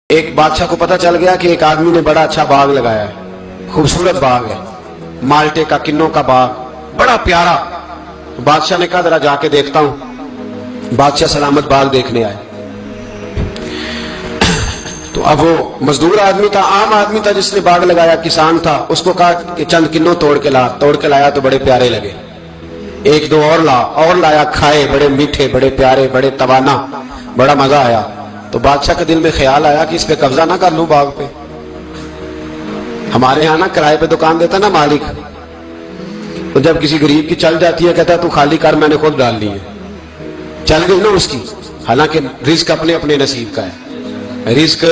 ایک بادشاہ کو پتا چل گیا کہ ایک آدمی نے بڑا اچھا باغ لگایا ہے، خوبصورت باغ ہے، مالٹے کا، کنوں کا باغ، بڑا پیارا۔ بادشاہ نے کہا ذرا جا کے دیکھتا ہوں۔ بادشاہ سلامت باغ دیکھنے آئے تو اب وہ مزدور آدمی تھا، عام آدمی تھا جس نے باغ لگایا، کسان تھا۔ اس کو کہا کہ چند کنوں توڑ کے لایا تو بڑے پیارے لگے، ایک دو اور لایا، کھائے، بڑے میٹھے، بڑے پیارے، بڑے توانا، بڑا مزہ آیا۔ تو بادشاہ کے دل میں خیال آیا کہ اس پہ قبضہ نہ کر لوں باغ پہ۔ ہمارے ہاں نا کرائے پہ دکان دیتا نا مالک، تو جب کسی غریب کی چل جاتی ہے کہتا تو خالی کر، میں نے خود ڈال لی ہے، چل گئی نا اس کی۔ حالانکہ رزق اپنے اپنے نصیب کا ہے، رزق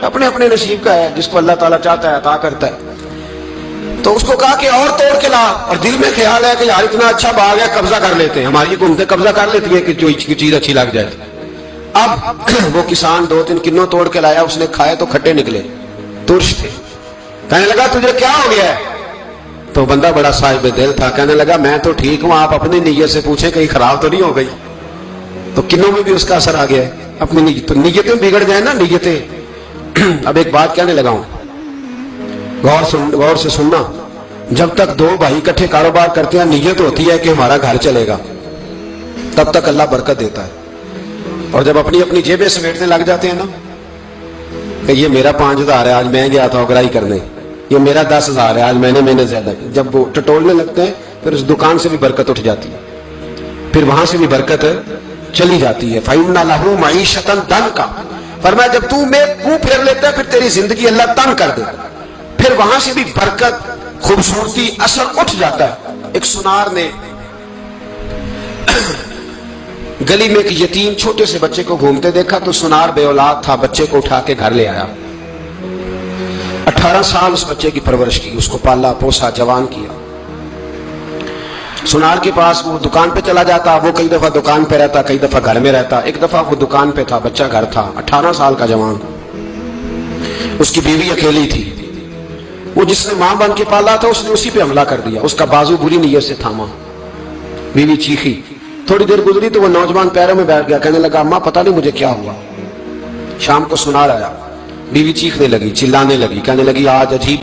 اپنے اپنے نصیب کا ہے، جس کو اللہ تعالیٰ چاہتا ہے عطا کرتا ہے۔ تو اس کو کہا کہ اور توڑ کے لا، اور دل میں خیال ہے کہ یار اتنا اچھا باغ ہے، قبضہ کر لیتے ہیں۔ ہماری حکومتیں قبضہ کر لیتی ہیں کہ جو چیز اچھی لگ جائے۔ اب وہ کسان دو تین کنوں توڑ کے لایا، اس نے کھائے تو کھٹے نکلے، ترش تھے۔ کہنے لگا تجھے کیا ہو گیا ہے؟ تو بندہ بڑا صاحب دل تھا، کہنے لگا میں تو ٹھیک ہوں، آپ اپنی نیت سے پوچھیں کہیں خراب تو نہیں ہو گئی۔ تو کنوں میں بھی اس کا اثر آ گیا ہے، اپنی نیت، تو نیتیں بگڑ جائیں نا، نیتیں۔ اب ایک بات کہنے لگا ہوں، غور سے سننا۔ جب تک دو بھائی اکٹھے کاروبار کرتے ہیں، نیت ہوتی ہے کہ ہمارا گھر چلے گا، تب تک اللہ برکت دیتا ہے۔ اور جب اپنی اپنی جیبیں سمیٹنے لگ جاتے ہیں نا کہ یہ میرا 5,000 ہے، آج میں گیا تھا اگرائی کرنے، یہ میرا 10,000 ہے، آج میں نے زیادہ کی، جب وہ ٹٹولنے لگتے ہیں پھر اس دکان سے بھی برکت اٹھ جاتی ہے، پھر وہاں سے بھی برکت چلی جاتی ہے۔ فَإِنَّ لَهُ مَعِيشَةً ضَنْكَ، فرمایا جب تو میں منہ پھیر لیتا ہے پھر تیری زندگی اللہ تنگ کر دے، پھر وہاں سے بھی برکت، خوبصورتی، اثر اٹھ جاتا ہے۔ ایک سنار نے گلی میں ایک یتیم چھوٹے سے بچے کو گھومتے دیکھا تو سنار بے اولاد تھا، بچے کو اٹھا کے گھر لے آیا۔ 18 سال اس بچے کی پرورش کی، اس کو پالا پوسا، جوان کیا۔ سنار کے پاس وہ دکان پہ چلا جاتا، وہ کئی دفعہ دکان پہ رہتا، کئی دفعہ گھر میں رہتا۔ ایک دفعہ وہ دکان پہ تھا، بچہ گھر تھا، 18 سال کا جوان، اس کی بیوی اکیلی تھی۔ وہ جس نے ماں بن کے پالا تھا اس نے اسی پہ حملہ کر دیا، اس کا بازو بری نیت سے تھاما، بیوی چیخی۔ تھوڑی دیر گزری تو وہ نوجوان پیروں میں بیٹھ گیا، کہنے لگا اماں پتہ نہیں مجھے کیا ہوا۔ شام کو سنار آیا، بیوی چیخنے لگی، چلانے لگی، کہنے لگی آج عجیب